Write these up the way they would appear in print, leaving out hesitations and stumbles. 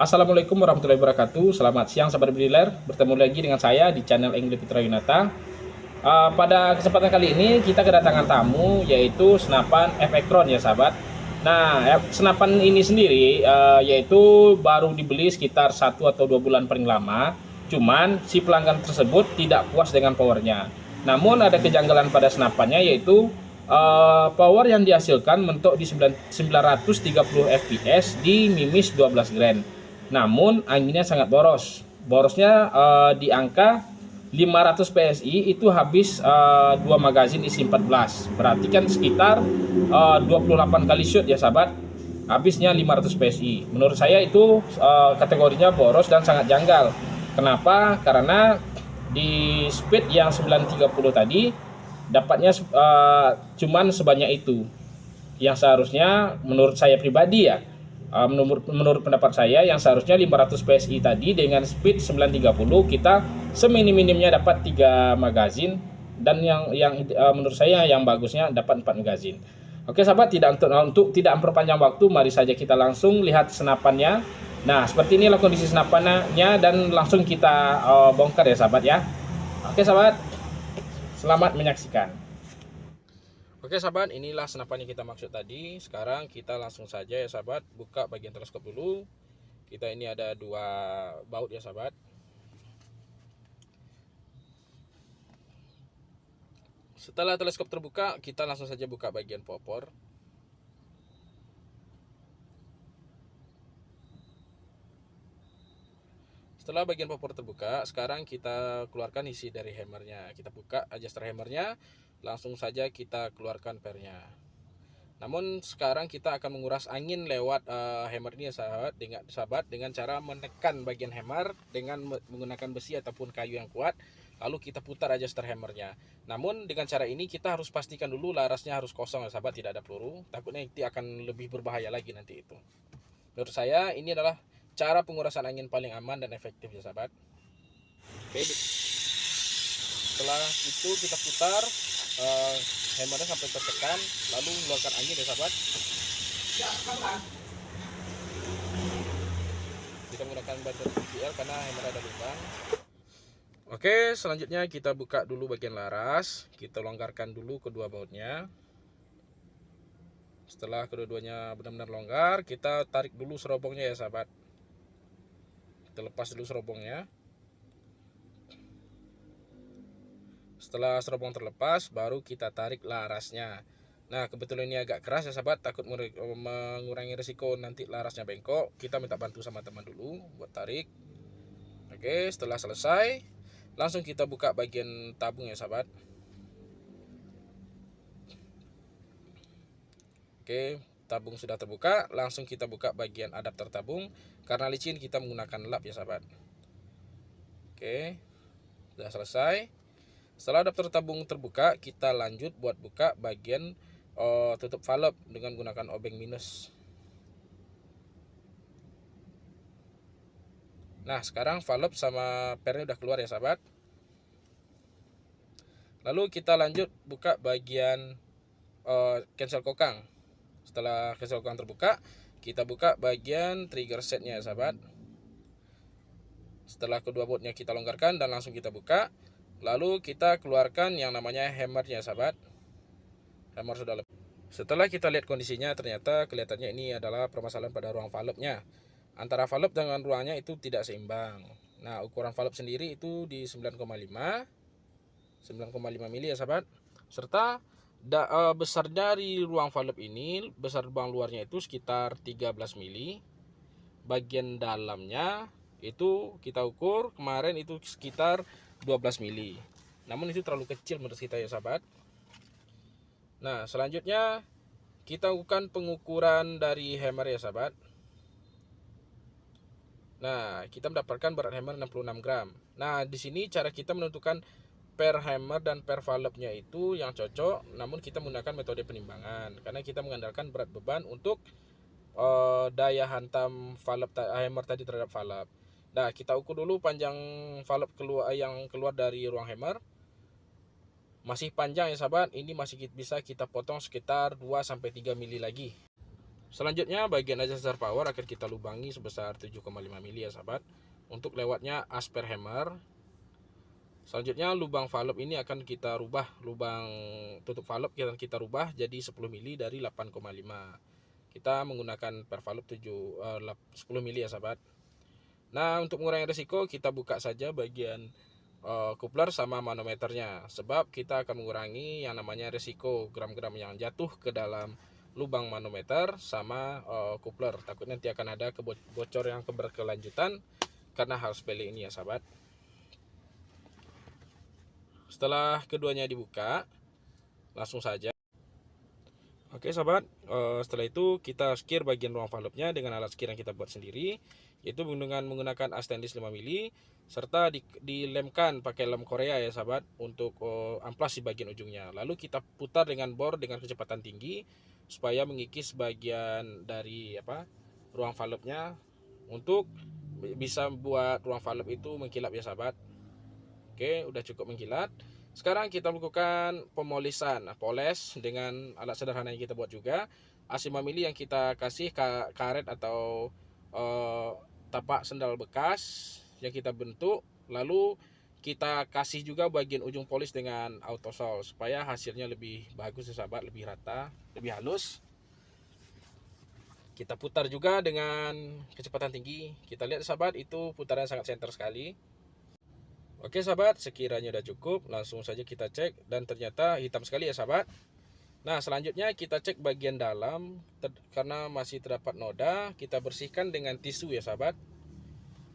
Assalamualaikum warahmatullahi wabarakatuh. Selamat siang sahabat briler. Bertemu lagi dengan saya di channel English Fitra Yunata. Pada kesempatan kali ini kita kedatangan tamu yaitu senapan Efektron ya sahabat. Nah, senapan ini sendiri yaitu baru dibeli sekitar 1 atau 2 bulan paling lama. Cuman si pelanggan tersebut tidak puas dengan powernya. Namun ada kejanggalan pada senapannya yaitu power yang dihasilkan mentok di 930 fps di mimis 12 grand. Namun anginnya sangat boros. Borosnya di angka 500 PSI itu habis 2 magazin isi 14. Berarti kan sekitar 28 kali shoot ya sahabat. Habisnya 500 PSI. Menurut saya itu kategorinya boros dan sangat janggal. Kenapa? Karena di speed yang 930 tadi dapatnya cuman sebanyak itu. Yang seharusnya menurut saya pribadi ya, menurut pendapat saya yang seharusnya 500 PSI tadi dengan speed 930 kita seminim-minimnya dapat 3 magazin, dan yang menurut saya yang bagusnya dapat 4 magazin. Oke sahabat, untuk tidak memperpanjang waktu, mari saja kita langsung lihat senapannya. Nah, seperti inilah kondisi senapannya dan langsung kita bongkar ya sahabat ya. Oke sahabat, selamat menyaksikan. Oke sahabat, inilah senapan yang kita maksud tadi. Sekarang kita langsung saja ya sahabat, buka bagian teleskop dulu. Kita ini ada 2 baut ya sahabat. Setelah teleskop terbuka, kita langsung saja buka bagian popor. Setelah bagian popor terbuka, sekarang kita keluarkan isi dari hammernya. Kita buka adjuster hammernya, langsung saja kita keluarkan pernya. Namun sekarang kita akan menguras angin lewat hammer ini ya sahabat, dengan cara menekan bagian hammer dengan menggunakan besi ataupun kayu yang kuat. Lalu kita putar adjuster hammernya. Namun dengan cara ini kita harus pastikan dulu larasnya harus kosong ya sahabat, tidak ada peluru. Takutnya nanti akan lebih berbahaya lagi nanti itu. Menurut saya ini adalah cara pengurasan angin paling aman dan efektif ya sahabat. Oke, setelah itu kita putar hammernya sampai tertekan, lalu mengeluarkan angin ya sahabat. Kita menggunakan baterai PCL karena hammer ada lubang. Oke, selanjutnya kita buka dulu bagian laras. Kita longgarkan dulu kedua bautnya. Setelah kedua-duanya benar-benar longgar, kita tarik dulu serobongnya ya sahabat. Kita lepas dulu serobongnya. Setelah serobong terlepas, baru kita tarik larasnya. Nah, kebetulan ini agak keras ya sahabat, takut mengurangi risiko nanti larasnya bengkok. Kita minta bantu sama teman dulu buat tarik. Oke, setelah selesai, langsung kita buka bagian tabung ya sahabat. Oke, tabung sudah terbuka, langsung kita buka bagian adapter tabung. Karena licin kita menggunakan lap ya sahabat. Oke, sudah selesai. Setelah adapter tabung terbuka, kita lanjut buat buka bagian tutup valve dengan menggunakan obeng minus. Nah, sekarang valve sama pernya udah keluar ya sahabat. Lalu kita lanjut buka bagian cancel kokang. Setelah cancel kokang terbuka, kita buka bagian trigger setnya ya sahabat. Setelah kedua bautnya kita longgarkan dan langsung kita buka, lalu kita keluarkan yang namanya hammernya sahabat. Hammer sudah lepas. Setelah kita lihat kondisinya, ternyata kelihatannya ini adalah permasalahan pada ruang valve-nya. Antara valve dengan ruangnya itu tidak seimbang. Nah, ukuran valve sendiri itu di 9,5 mili ya sahabat. Serta besar dari ruang valve ini, besar lubang luarnya itu sekitar 13 mili. Bagian dalamnya itu kita ukur kemarin itu sekitar 12 mili. Namun itu terlalu kecil menurut kita ya sahabat. Nah, selanjutnya kita lakukan pengukuran dari hammer ya sahabat. Nah, kita mendapatkan berat hammer 66 gram. Nah, di sini cara kita menentukan per hammer dan per valve-nya itu yang cocok, namun kita menggunakan metode penimbangan karena kita mengandalkan berat beban untuk daya hantam hammer tadi terhadap valve. Nah, kita ukur dulu panjang valve yang keluar dari ruang hammer. Masih panjang ya sahabat, ini masih bisa kita potong sekitar 2-3 mili lagi. Selanjutnya bagian adjustor power akan kita lubangi sebesar 7,5 mili ya sahabat, untuk lewatnya asper hammer. Selanjutnya lubang valve ini akan kita rubah, lubang tutup valve akan kita rubah jadi 10 mili dari 8,5. Kita menggunakan per valve 10 mili ya sahabat. Nah, untuk mengurangi risiko kita buka saja bagian coupler sama manometernya, sebab kita akan mengurangi yang namanya risiko gram-gram yang jatuh ke dalam lubang manometer sama coupler. Takutnya nanti akan ada bocor yang berkelanjutan karena hal sepele ini ya sahabat. Setelah keduanya dibuka, langsung saja. Oke sahabat, setelah itu kita skir bagian ruang valve-nya dengan alat skir yang kita buat sendiri, yaitu dengan menggunakan as stainless 5 mili, serta dilemkan pakai lem Korea ya sahabat, untuk amplas di bagian ujungnya. Lalu kita putar dengan bor dengan kecepatan tinggi supaya mengikis bagian dari ruang valve-nya, untuk bisa buat ruang valve itu mengkilap ya sahabat. Oke, udah cukup mengkilat. Sekarang kita melakukan pemolisan, poles dengan alat sederhana yang kita buat juga. As 5 mili yang kita kasih karet atau tapak sendal bekas yang kita bentuk. Lalu kita kasih juga bagian ujung polis dengan autosol supaya hasilnya lebih bagus ya sahabat, lebih rata, lebih halus. Kita putar juga dengan kecepatan tinggi. Kita lihat sahabat, itu putaran sangat center sekali. Oke sahabat, sekiranya udah cukup, langsung saja kita cek, dan ternyata hitam sekali ya sahabat. Nah, selanjutnya kita cek bagian dalam, karena masih terdapat noda, kita bersihkan dengan tisu ya sahabat.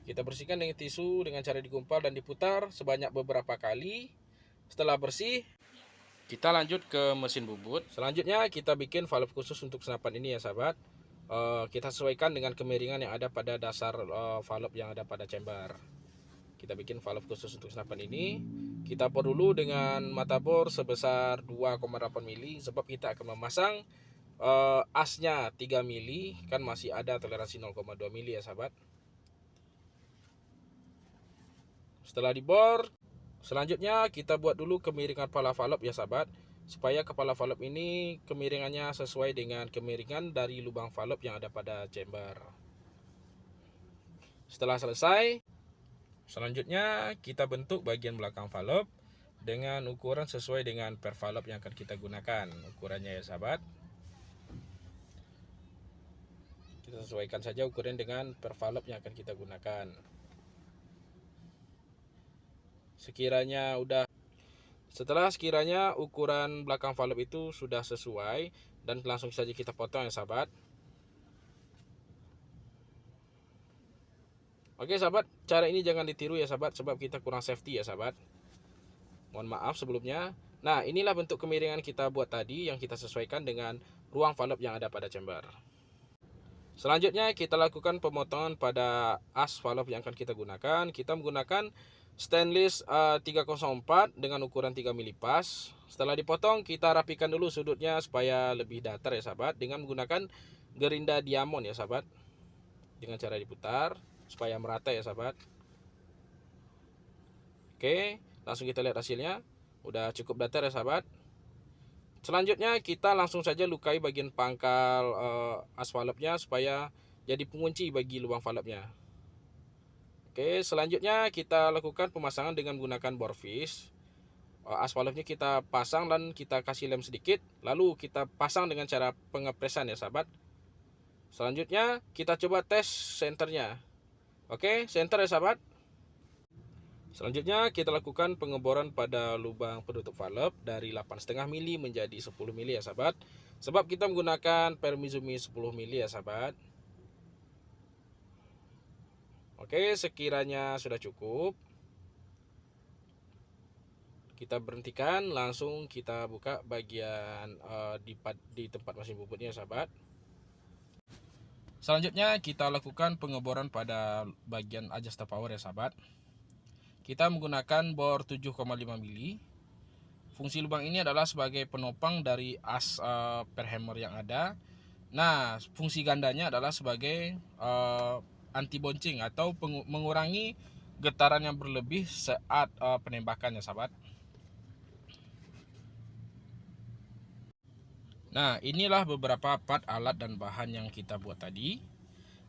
Kita bersihkan dengan tisu dengan cara digumpal dan diputar sebanyak beberapa kali. Setelah bersih, kita lanjut ke mesin bubut. Selanjutnya kita bikin valve khusus untuk senapan ini ya sahabat. Kita sesuaikan dengan kemiringan yang ada pada dasar valve yang ada pada chamber. Kita bikin valve khusus untuk senapan ini. Kita bor dulu dengan mata bor sebesar 2,8 mili, sebab kita akan memasang asnya 3 mili, kan masih ada toleransi 0,2 mili ya sahabat. Setelah dibor, selanjutnya kita buat dulu kemiringan kepala valve ya sahabat, supaya kepala valve ini kemiringannya sesuai dengan kemiringan dari lubang valve yang ada pada chamber. Setelah selesai, selanjutnya kita bentuk bagian belakang valve dengan ukuran sesuai dengan per valve yang akan kita gunakan. Ukurannya ya sahabat, kita sesuaikan saja ukuran dengan per valve yang akan kita gunakan. Setelah sekiranya ukuran belakang valve itu sudah sesuai, dan langsung saja kita potong ya sahabat. Oke sahabat, cara ini jangan ditiru ya sahabat, sebab kita kurang safety ya sahabat. Mohon maaf sebelumnya. Nah, inilah bentuk kemiringan kita buat tadi yang kita sesuaikan dengan ruang valve yang ada pada chamber. Selanjutnya kita lakukan pemotongan pada as valve yang akan kita gunakan. Kita menggunakan stainless 304 dengan ukuran 3 mili pas. Setelah dipotong, kita rapikan dulu sudutnya supaya lebih datar ya sahabat, dengan menggunakan gerinda diamond ya sahabat, dengan cara diputar supaya merata ya sahabat. Oke, langsung kita lihat hasilnya. Udah cukup datar ya sahabat. Selanjutnya kita langsung saja lukai bagian pangkal as valve-nya supaya jadi pengunci bagi lubang valve-nya. Oke, selanjutnya kita lakukan pemasangan dengan menggunakan bor fish. As valve-nya kita pasang dan kita kasih lem sedikit, lalu kita pasang dengan cara pengepresan ya sahabat. Selanjutnya kita coba tes senternya. Oke, center ya sahabat. Selanjutnya kita lakukan pengeboran pada lubang penutup valve dari 8,5 mili menjadi 10 mili ya sahabat, sebab kita menggunakan per Mizumi 10 mili ya sahabat. Oke, sekiranya sudah cukup, kita berhentikan, langsung kita buka bagian di tempat mesin bubutnya sahabat. Selanjutnya kita lakukan pengeboran pada bagian adjuster power ya sahabat. Kita menggunakan bor 7,5 mili. Fungsi lubang ini adalah sebagai penopang dari as per hammer yang ada. Nah, fungsi gandanya adalah sebagai anti boncing atau mengurangi getaran yang berlebih saat penembakan ya sahabat. Nah, inilah beberapa part alat dan bahan yang kita buat tadi.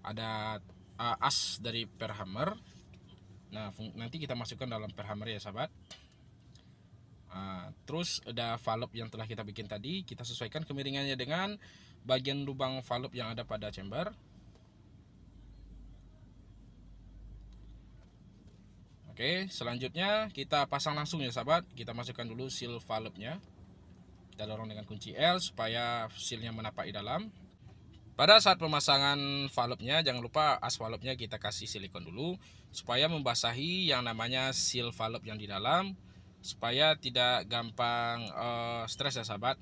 Ada as dari per hammer. Nah, nanti kita masukkan dalam per hammer ya sahabat. Terus ada valve yang telah kita bikin tadi. Kita sesuaikan kemiringannya dengan bagian lubang valve yang ada pada chamber. Oke, selanjutnya kita pasang langsung ya sahabat. Kita masukkan dulu seal valve-nya. Kita dorong dengan kunci L supaya sealnya menapak di dalam. Pada saat pemasangan valve-nya, jangan lupa as valve-nya kita kasih silikon dulu supaya membasahi yang namanya seal valve yang di dalam, supaya tidak gampang stres ya sahabat,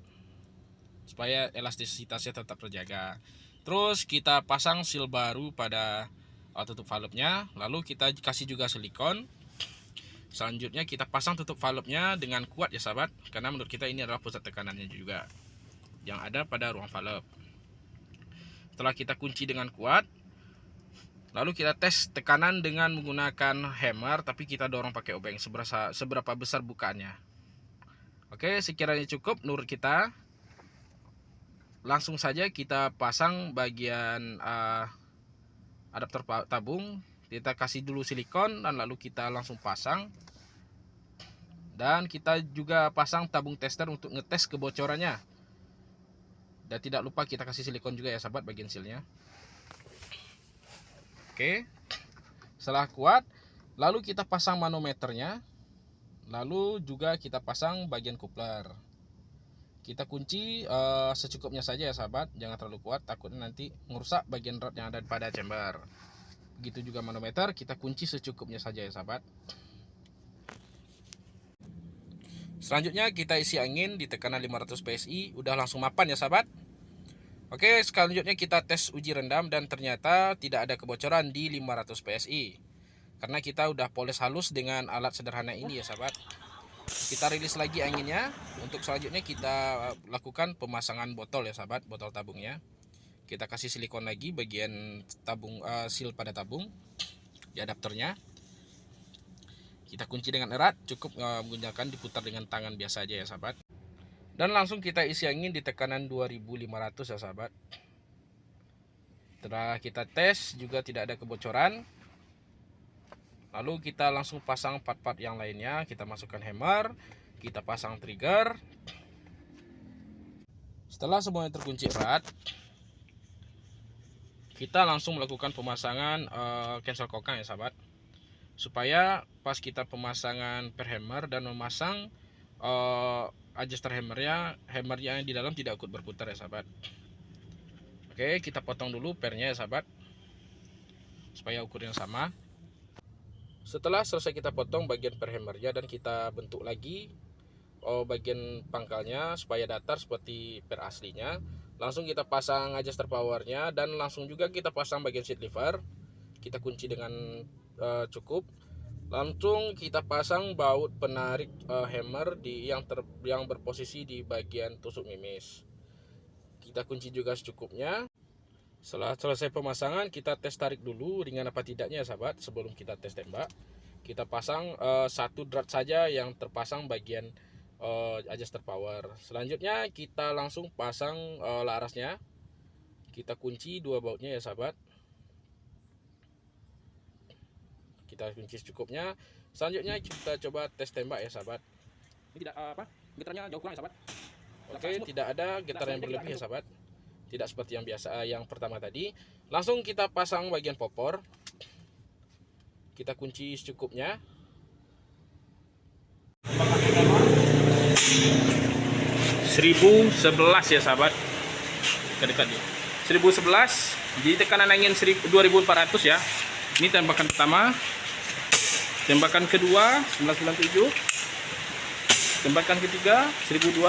supaya elastisitasnya tetap terjaga. Terus kita pasang seal baru pada tutup valve-nya, lalu kita kasih juga silikon. Selanjutnya kita pasang tutup valve-nya dengan kuat ya sahabat, karena menurut kita ini adalah pusat tekanannya juga yang ada pada ruang valve. Setelah kita kunci dengan kuat, lalu kita tes tekanan dengan menggunakan hammer, tapi kita dorong pakai obeng seberapa besar bukaannya. Oke, sekiranya cukup menurut kita, langsung saja kita pasang bagian adaptor tabung. Kita kasih dulu silikon dan lalu kita langsung pasang. Dan kita juga pasang tabung tester untuk ngetes kebocorannya. Dan tidak lupa kita kasih silikon juga ya sahabat bagian sealnya. Oke, setelah kuat, lalu kita pasang manometernya. Lalu juga kita pasang bagian coupler. Kita kunci secukupnya saja ya sahabat, jangan terlalu kuat, takutnya nanti merusak bagian rod yang ada pada chamber. Begitu juga manometer, kita kunci secukupnya saja ya sahabat. Selanjutnya kita isi angin di tekanan 500 PSI, udah langsung mapan ya sahabat. Oke, selanjutnya kita tes uji rendam dan ternyata tidak ada kebocoran di 500 PSI. Karena kita udah poles halus dengan alat sederhana ini ya sahabat. Kita rilis lagi anginnya. Untuk selanjutnya kita lakukan pemasangan botol ya sahabat, botol tabungnya. Kita kasih silikon lagi bagian tabung seal pada tabung di adaptornya. Kita kunci dengan erat, cukup menggunakan diputar dengan tangan biasa aja ya sahabat. Dan langsung kita isi angin di tekanan 2500 ya sahabat. Setelah kita tes juga tidak ada kebocoran. Lalu kita langsung pasang part-part yang lainnya. Kita masukkan hammer, kita pasang trigger. Setelah semuanya terkunci erat, kita langsung melakukan pemasangan cancel kokang ya sahabat, supaya pas kita pemasangan per hammer dan memasang adjuster hammernya yang di dalam tidak ikut berputar ya sahabat. Oke, kita potong dulu pernya ya sahabat, supaya ukurnya sama. Setelah selesai kita potong bagian per hammernya dan kita bentuk lagi bagian pangkalnya supaya datar seperti per aslinya, langsung kita pasang adjuster powernya dan langsung juga kita pasang bagian seat lever. Kita kunci dengan cukup. Langsung kita pasang baut penarik hammer yang berposisi di bagian tusuk mimis. Kita kunci juga secukupnya. Setelah selesai pemasangan, kita tes tarik dulu ringan apa tidaknya ya sahabat. Sebelum kita tes tembak, kita pasang satu drat saja yang terpasang bagian adjuster power. Selanjutnya kita langsung pasang larasnya. Kita kunci dua bautnya ya sahabat. Kita kunci secukupnya. Selanjutnya kita coba tes tembak ya sahabat. Ini tidak getarannya jauh kurang ya sahabat. Oke, tidak ada getaran yang berlebih ya sahabat. Tidak seperti yang biasa yang pertama tadi. Langsung kita pasang bagian popor. Kita kunci secukupnya. 1011 ya sahabat, dekat-dekat dia 1011 di tekanan angin 2400 ya. Ini tembakan pertama, tembakan kedua 997, tembakan ketiga 1002,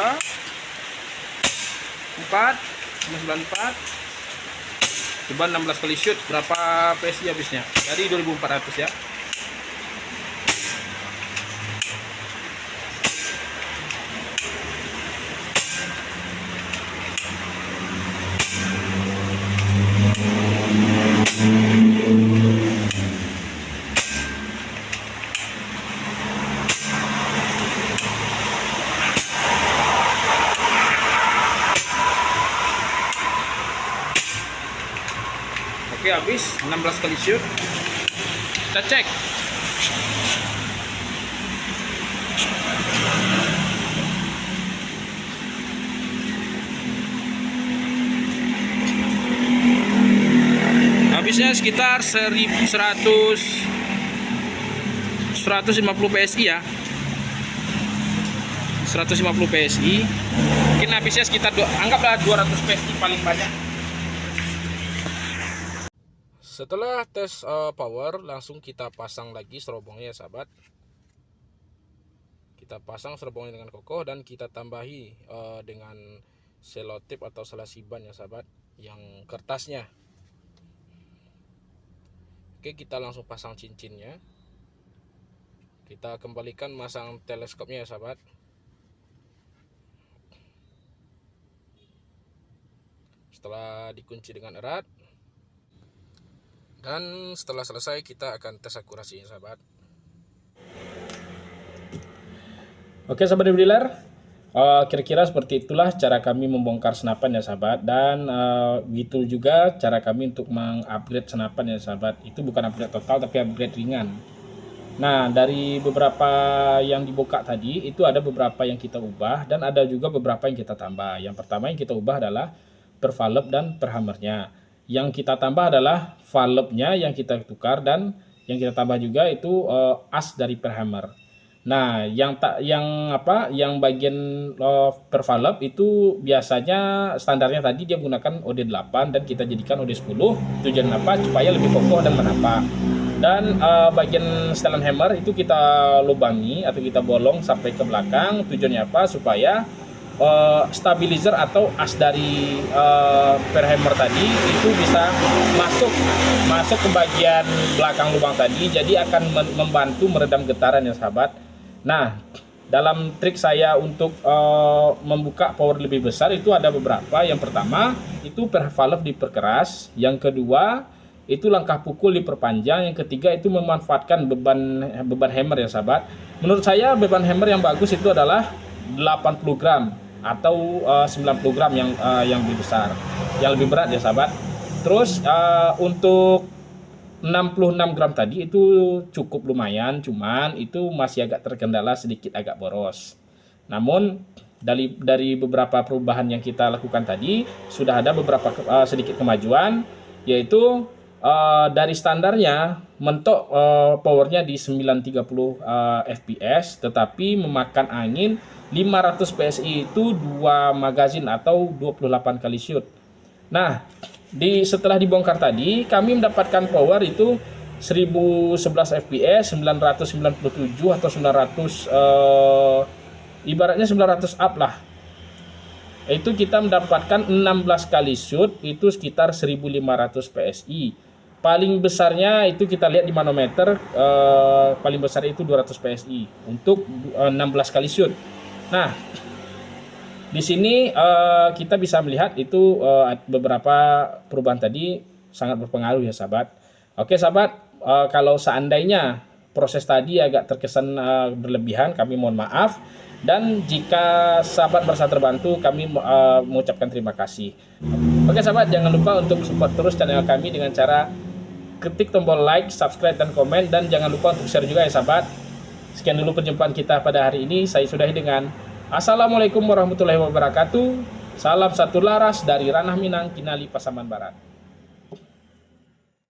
4 994. Coba 16 kali shoot, berapa PSI habisnya dari 2400 ya. habis 16 kali shoot. Kita cek. Habisnya sekitar 150 PSI ya. 150 PSI. Mungkin habisnya sekitar anggaplah 200 PSI paling banyak. Setelah tes power, langsung kita pasang lagi serobongnya ya sahabat. Kita pasang serobongnya dengan kokoh dan kita tambahi dengan selotip atau selasiban ya sahabat, yang kertasnya. Oke, kita langsung pasang cincinnya. Kita kembalikan masang teleskopnya ya sahabat. Setelah dikunci dengan erat, dan setelah selesai kita akan tes akurasinya sahabat. Oke sahabat dealer, kira-kira seperti itulah cara kami membongkar senapan ya sahabat. Dan gitu juga cara kami untuk mengupgrade senapan ya sahabat. Itu bukan upgrade total tapi upgrade ringan. Nah, dari beberapa yang dibuka tadi itu ada beberapa yang kita ubah dan ada juga beberapa yang kita tambah. Yang pertama yang kita ubah adalah per valve dan per hammernya. Yang kita tambah adalah valve-nya yang kita tukar, dan yang kita tambah juga itu as dari per hammer. Nah, yang bagian per valve itu biasanya standarnya tadi dia menggunakan OD8 dan kita jadikan OD10. Tujuan apa? Supaya lebih kokoh dan menapak. Dan bagian setelan hammer itu kita lubangi atau kita bolong sampai ke belakang. Tujuannya apa? Supaya stabilizer atau as dari per hammer tadi itu bisa masuk ke bagian belakang lubang tadi, jadi akan membantu meredam getaran ya sahabat. Nah, dalam trik saya untuk membuka power lebih besar itu ada beberapa. Yang pertama itu per valve diperkeras, yang kedua itu langkah pukul diperpanjang, yang ketiga itu memanfaatkan beban hammer ya sahabat. Menurut saya beban hammer yang bagus itu adalah 80 gram atau 90 gram yang lebih besar, yang lebih berat ya sahabat. Terus untuk 66 gram tadi itu cukup lumayan, cuman itu masih agak terkendala sedikit, agak boros. Namun dari beberapa perubahan yang kita lakukan tadi sudah ada beberapa sedikit kemajuan, yaitu dari standarnya mentok powernya di 930 fps, tetapi memakan angin 500 PSI itu 2 magazin atau 28 kali shoot. Nah, setelah dibongkar tadi kami mendapatkan power itu 1011 fps, 997 atau 900 ibaratnya 900 up lah. Itu kita mendapatkan 16 kali shoot itu sekitar 1500 PSI. Paling besarnya itu kita lihat di manometer, paling besar itu 200 PSI untuk 16 kali shoot. Nah, di sini kita bisa melihat itu beberapa perubahan tadi sangat berpengaruh ya sahabat. Oke sahabat, kalau seandainya proses tadi agak terkesan berlebihan, kami mohon maaf. Dan jika sahabat merasa terbantu, kami mengucapkan terima kasih. Oke sahabat, jangan lupa untuk support terus channel kami dengan cara ketik tombol like, subscribe, dan komen. Dan jangan lupa untuk share juga ya sahabat. Sekian dulu perjumpaan kita pada hari ini. Saya sudahi dengan Assalamualaikum warahmatullahi wabarakatuh. Salam satu laras dari Ranah Minang, Kinali, Pasaman Barat.